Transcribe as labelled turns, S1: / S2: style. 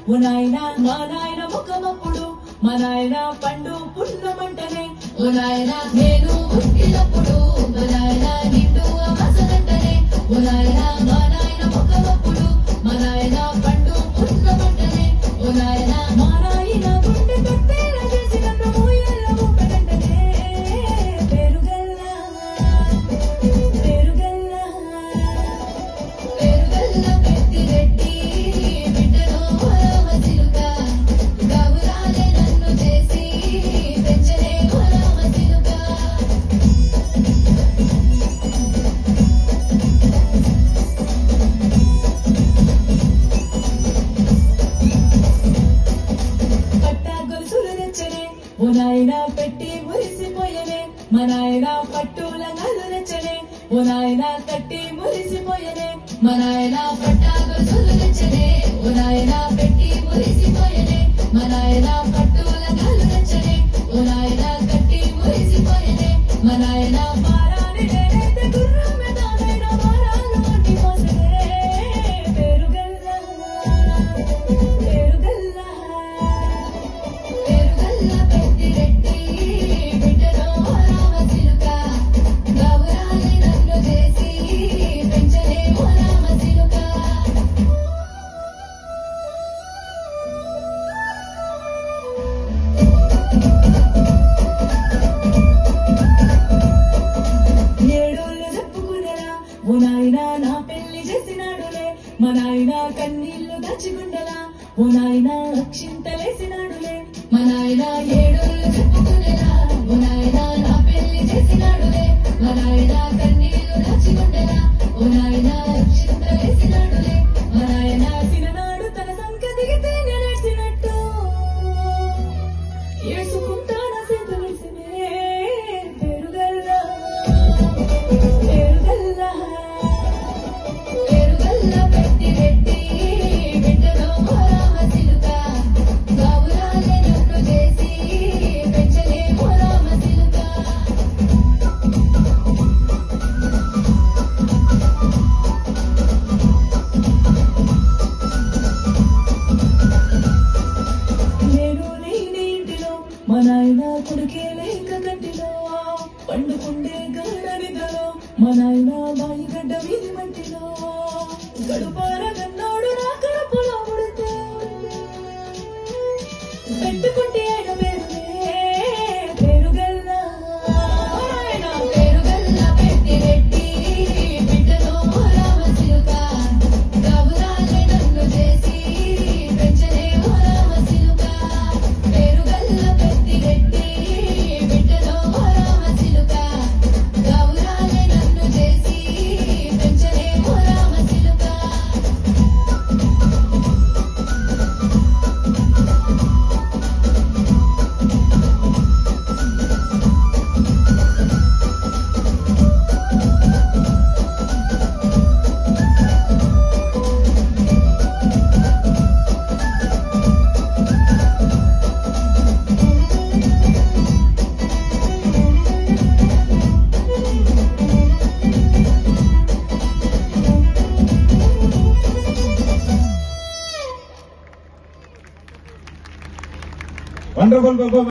S1: ఓ నాయనా మా నాయన ముఖమప్పుడు మా నాయన పండు పున్నమంటనే
S2: ఓ నాయనా నేను పుట్టినప్పుడు మా నాయన నిండు అమసలంటనే ఓ నాయనా మా నాయన ముఖమప్పుడు మా నాయన పండు పున్నమంటనే ఓ నాయనా
S1: మా నాయన గుండె కత్తెర చేసి నన్ను ఊయల్ల ఊపడంటనే పేరుగల్లా
S2: పేరుగల్ల పెద్దిరెడ్డి బిడ్డలో రామచిలుక గౌరాలే నన్ను చేసి పెంచలే రామచిలుక
S1: పట్టా గొలుసులు తెచ్చనే ఓ నాయన పెట్టి మురిసిపోయనే మా నాయన పట్టుల గల్లు తెచ్చనే ఓ నాయన కట్టి మురిసిపోయనే
S2: మా నాయన పట్టా గొలుసులు తెచ్చనే ఓ నాయన పెట్టి మురిసిపోయనే మా నాయన పట్టుల గల్లు తెచ్చనే ఓ నాయన కట్టి మురిసిపోయనే మా నాయన
S1: మారాని నేనైతే గుర్రమే తానైన మారాలు అడ్డి మోసనే పేరుగల్లా పేరుగల్లా
S2: పేరుగల్ల పెద్దిరెడ్డి బిడ్డలో రామచిలుక గౌరాలే నన్ను చేసి పెంచలే రామచిలుక
S1: ఏడోళ్ళు చెప్పుకునేలా ఓ నాయన నా పెళ్లి చేసినాడులే మా నాయన కన్నీళ్లు దాచిగుండలా ఓ నాయన అక్షింతలేసినాడులే
S2: మా నాయన ఏడోళ్ళు చెప్పుకునేలా ఓ నాయన నా పెళ్లి చేసినాడులే మా నాయన కన్నీళ్లు దాచిగుండెలా ఓ నాయన అక్షింతలేసినాడులే మా నాయన
S1: చిన్ననాడు తన సంక దిగితే నేనేసినట్టు ఏసుకుంటాన సేత వెలిసినే పేరుగల్లా పేరుగల్లా
S2: పేరుగల్ల పెద్దిరెడ్డి బిడ్డలో రామచిలుక గౌరాలే నన్ను చేసి పెంచలే రామచిలుక
S1: నేను లేని ఇంటిలో మా నాయన కొడుకే లేక కంటిలో పండుకుండే గాడనిదలో మా నాయన బాయి గడ్డ వీధి మంటిలో గడుపారగన్నాడు నా కడుపులో ముడితే పెట్టుకుంటే ఆయన పేరునే పేరుగల్లా ఆయన
S2: పేరుగల్ల పెద్దిరెడ్డి బిడ్డలో రామచిలుక గౌరాలే నన్ను చేసి పెంచలే రామచిలుక పేరుగల్ల పెద్దిరెడ్డి బిడ్డలో రామచిలుక గౌరాలే నన్ను చేసి పెంచలే రామచిలుక
S3: Wonderful performance.